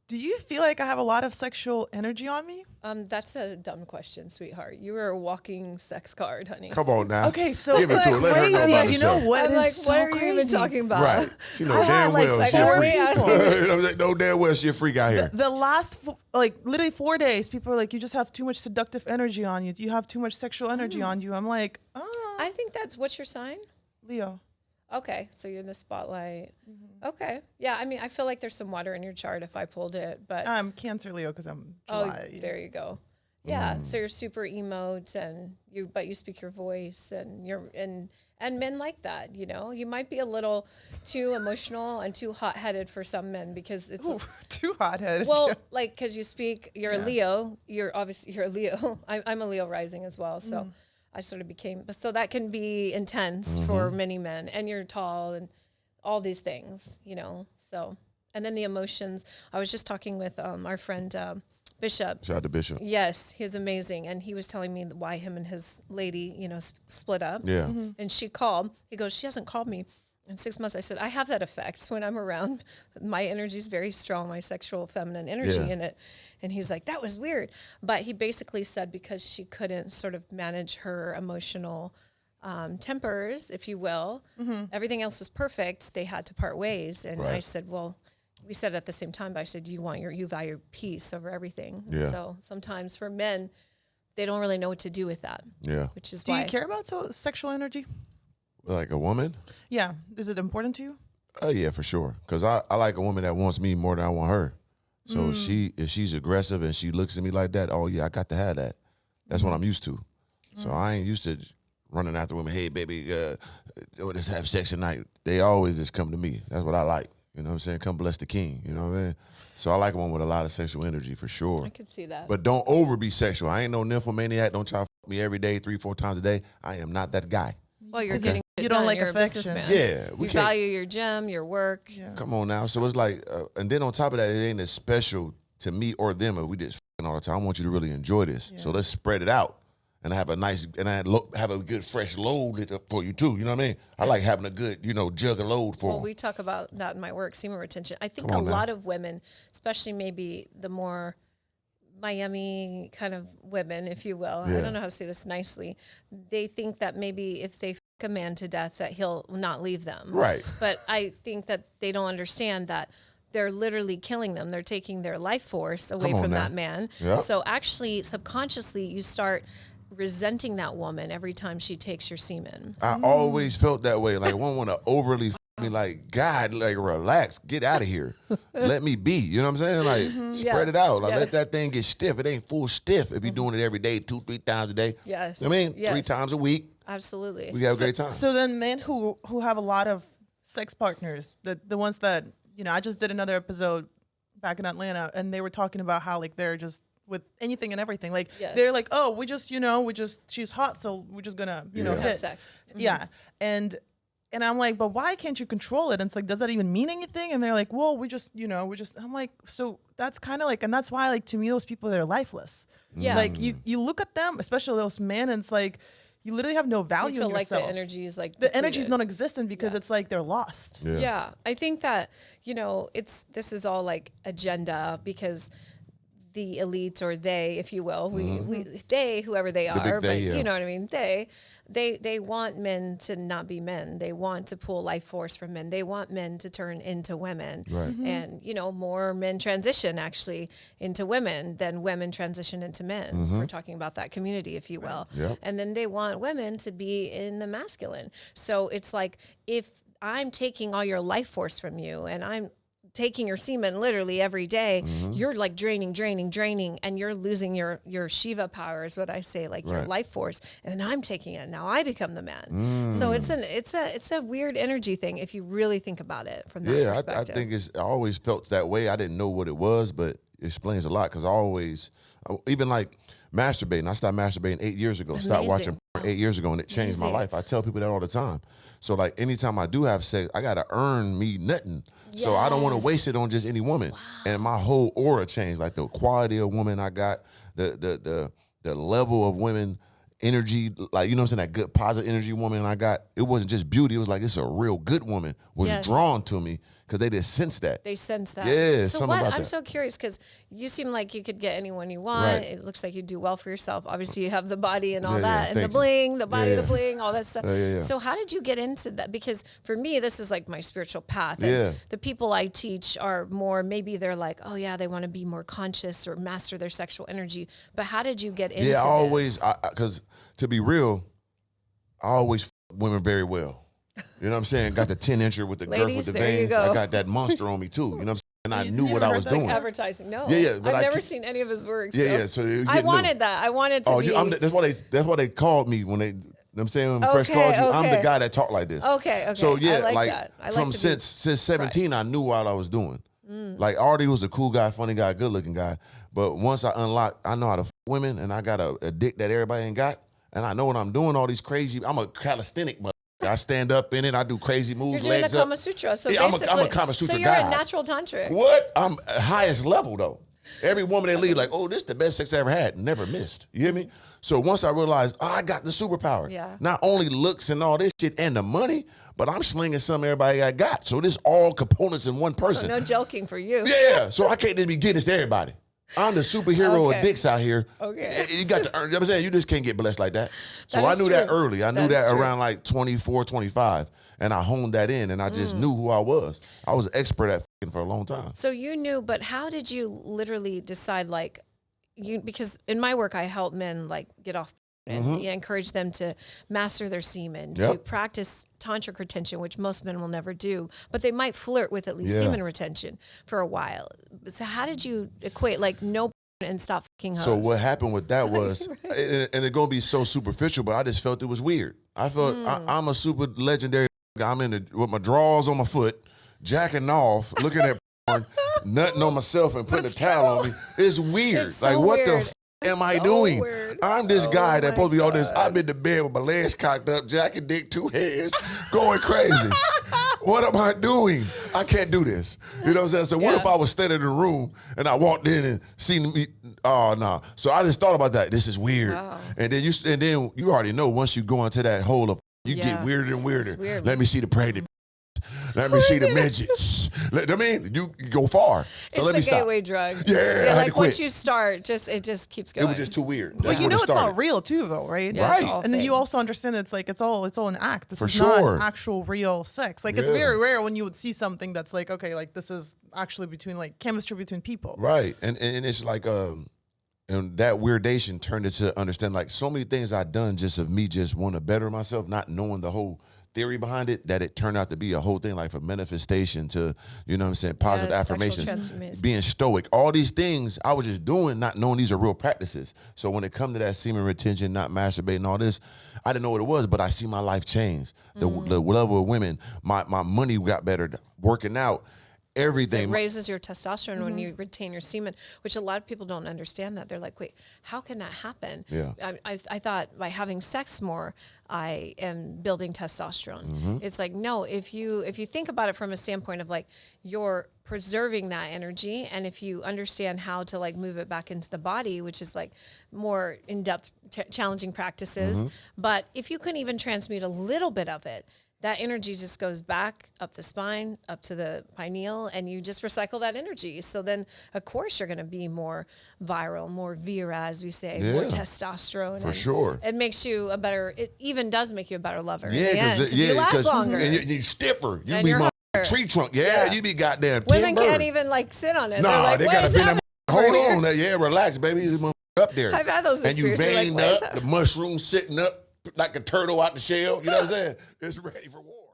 Do you feel like I have a lot of sexual energy on me? That's a dumb question, sweetheart. You are a walking sex card, honey. Come on now. Okay, so Give it to her. it's Let her know crazy. about You herself. know what I'm is like, so what are you even crazy? talking about? Right. She know I had, damn like, well she are a we freak. asking- I'm like, no damn well she a freak out here. The last, like, literally 4 days, people are like, you just have too much seductive energy on you. You have too much sexual energy on you. I'm like, oh. I think that's, what's your sign? Leo. Okay, so you're in the spotlight. Okay, yeah. I mean, I feel like there's some water in your chart if I pulled it, but I'm Cancer Leo because I'm July. oh, there you go. Yeah, so you're super emote, and but you speak your voice, and and men like that. You know, you might be a little too emotional and too hot headed for some men because it's Ooh, too hot-headed. well, yeah. like because you're a Leo. You're a Leo. I'm a Leo rising as well, so. I sort of became, so that can be intense for many men, and you're tall and all these things, you know, so, and then the emotions. I was just talking with our friend Bishop. Shout out to Bishop. Yes, he was amazing. And he was telling me why him and his lady, you know, split up. Yeah. And she called. He goes, she hasn't called me in 6 months. I said, I have that effect when I'm around. My energy is very strong, my sexual feminine energy in it. And he's like, that was weird. But he basically said because she couldn't sort of manage her emotional tempers, if you will, everything else was perfect. They had to part ways. And I said, well, we said at the same time, but I said, you value peace over everything. Yeah. So sometimes for men, they don't really know what to do with that. Yeah. Which is Do why. you care about sexual energy? Like a woman? Yeah. Is it important to you? Oh yeah, for sure. Because I like a woman that wants me more than I want her. So if she's aggressive and she looks at me like that, oh yeah, I got to have that. That's what I'm used to. So I ain't used to running after women. Hey baby, let's have sex tonight. They always just come to me. That's what I like. You know what I'm saying? Come bless the king. You know what I mean? So I like one with a lot of sexual energy for sure. I could see that. But don't over be sexual. I ain't no nymphomaniac. Don't try to fuck me every day, 3-4 times a day. I am not that guy. Well, you're getting it You don't done. like You're affection. a businessman. Yeah, You value your gym, your work. Yeah. Come on now. So it's like, and then on top of that, it ain't as special to me or them if we just f***ing all the time. I want you to really enjoy this. So let's spread it out and have a nice, and have a good fresh load for you too. You know what I mean? I like having a good, jug of load for Well, them. we talk about that in my work, semen retention. I think Come a on now. lot of women, especially maybe the more Miami kind of women, if you will, I don't know how to say this nicely, they think that maybe if they f*** a man to death that he'll not leave them. Right. But I think that they don't understand that they're literally killing them. They're taking their life force away Come on from now. that man. Yep. So actually, subconsciously, you start resenting that woman every time she takes your semen. I always felt that way. Like, I won't want to overly f*** me. Like, God, like, relax. Get out of here. Let me be. You know what I'm saying? Like, spread it out. Like, let that thing get stiff. It ain't full stiff if you're doing it every day, 2-3 times a day. Yes. You know what I mean? Yes. 3 times a week. Absolutely. We have a great time. So then men who have a lot of sex partners, the ones that, I just did another episode back in Atlanta and they were talking about how like they're just with anything and everything. Like they're like, oh, we just she's hot, so we're just gonna, have hit. sex. Yeah. And I'm like, but why can't you control it? And it's like, does that even mean anything? And they're like, well, I'm like, so that's kind of like, and that's why, like, to me, those people, they're lifeless. Yeah. Like you look at them, especially those men, and it's like, you literally have no You value feel in like yourself. the energy is like The energy is depleted. non-existent because it's like they're lost. Yeah, I think that, this is all like agenda because the elites or they, if you will, they, whoever they big are, they, but yeah. you know what I mean? They want men to not be men. They want to pull life force from men. They want men to turn into women. Right. And, more men transition actually into women than women transition into men. We're talking about that community, if you will. Yep. And then they want women to be in the masculine. So it's like, if I'm taking all your life force from you and I'm taking your semen literally every day, you're like draining, and you're losing your Shiva power is what I say, like your life force. And then I'm taking it. Now I become the man. So it's a weird energy thing if you really think about it from that perspective. I think I always felt that way. I didn't know what it was, but it explains a lot because I always, even like masturbating. I stopped masturbating 8 years ago. Stopped watching porn 8 years ago, and it changed my life. I tell people that all the time. So like anytime I do have sex, I gotta earn me nothing. So I don't want to waste it on just any woman. And my whole aura changed. Like the quality of women I got, the level of women, energy, like, you know what I'm saying, that good positive energy woman I got. It wasn't just beauty. It was like, it's a real good woman was drawn to me because they just sense that. They sense that. Yeah, so something about I'm that. so curious because you seem like you could get anyone you want. Right. It looks like you do well for yourself. Obviously, you have the body and all Yeah, that, and the thank you. bling, the body, Yeah, the yeah. bling, all that stuff. Yeah. So how did you get into that? Because for me, this is like my spiritual path. And Yeah. the people I teach are more, maybe they're like, oh yeah, they want to be more conscious or master their sexual energy. But how did you get into Yeah, I always, this? because to be real, I always f women very well. You know what I'm saying? Got the 10-incher with the girth Ladies, with the there you veins. go. I got that monster on me too. You know what I'm saying? And I knew what I was doing. Advertising, no. Yeah, but I've I never keep- seen any of his works. Yeah, so. So you I get wanted that. I wanted to be. that's why they called me when they. You know what I'm saying, when Fresh called you, I'm the guy that talk like this. Okay. So yeah, I like that. I from like to since 17, I knew what I was doing. Like Artie was a cool guy, funny guy, good looking guy. But once I unlocked, I know how to f women, and I got a dick that everybody ain't got, and I know what I'm doing. All these crazy. I'm a calisthenic, but I stand up in it. I do crazy moves. You're doing legs the up. Kama Sutra. So Yeah, I'm basically, a Kama Sutra so you're guy. a natural tantric. What? I'm highest level though. Every woman they leave like, oh, this is the best sex I ever had. Never missed. You hear me? So once I realized, I got the superpower. Yeah. Not only looks and all this shit and the money, but I'm slinging some everybody I got. So this all components in one person. So no joking for you. Yeah. So I can't just be getting this to everybody. I'm the superhero Okay. of dicks out here. Okay. You got to earn. You know what I'm saying? You just can't get blessed like that. So That I is knew that true. early. I knew That is that true. around like 24, 25. And I honed that in, and I just knew who I was. I was an expert at f***ing for a long time. So you knew, but how did you literally decide, like, because in my work, I help men, like, get off and encourage them to master their semen, to Yep. practice tantric retention, which most men will never do, but they might flirt with at least Yeah. semen retention for a while. So how did you equate, like, no and stop fucking hoes? So what happened with that was, and it's gonna be so superficial, but I just felt it was weird. I felt I'm a super legendary guy. I'm in the, with my drawers on my foot, jacking off, looking at porn, nutting on myself and putting a towel on me. It's weird. It's so like what weird. the am I So doing? weird. I'm this guy that my supposed to be on this. God. I'm in the bed with my legs cocked up, jacking dick, two heads, going crazy. What am I doing? I can't do this. You know what I'm saying? So what Yeah. if I was standing in the room and I walked in and seen me? Oh no. So I just thought about that. This is weird. Wow. And then you already know once you go into that hole of you Yeah. get weirder and weirder. It's weird. Let me see the pregnant. Let me see the midgets. I mean, you go far. So It's let the me stop. gateway drug. Yeah, I had to like once quit. you start, it just keeps going. It was just too weird. But That's you when know it it's started. not real too, though, right? Yeah, it's Right. all And then fake. you also understand it's like it's all an act. This For is sure. not actual real sex. Like it's Yeah. very rare when you would see something that's like, okay, like this is actually between like chemistry between people. Right. And it's like and that weirdation turned into understand like so many things I've done just of me just want to better myself, not knowing the whole theory behind it, that it turned out to be a whole thing like from manifestation to, you know what I'm saying, positive Yes, sexual affirmations, transformation. being stoic. All these things I was just doing, not knowing these are real practices. So when it come to that semen retention, not masturbating, all this, I didn't know what it was, but I see my life change. The level of women, my money got better, working out, everything. It raises your testosterone when you retain your semen, which a lot of people don't understand that. They're like, wait, how can that happen? Yeah. I thought by having sex more, I am building testosterone. It's like, no, if you think about it from a standpoint of like, you're preserving that energy. And if you understand how to like move it back into the body, which is like more in-depth challenging practices. But if you can even transmute a little bit of it, that energy just goes back up the spine, up to the pineal, and you just recycle that energy. So then, of course, you're going to be more viral, more vira, as we say, more Yeah. testosterone. For and sure. It makes you a better, it even does make you a better lover. Yeah, in the end, 'cause yeah, you last 'cause- longer. And you're stiffer. You And be you're more harder. tree trunk. Yeah, Yeah. you be goddamn. Women timber. can't even like sit on it. No, They're like, they "What gotta is be in happening that. Hold over on, yeah, relax, baby. This motherfucker up there. I've had those and you experiences. You're like, veined what is up, that? the mushroom sitting up like a turtle out the shell. You know what I'm saying? It's ready for war.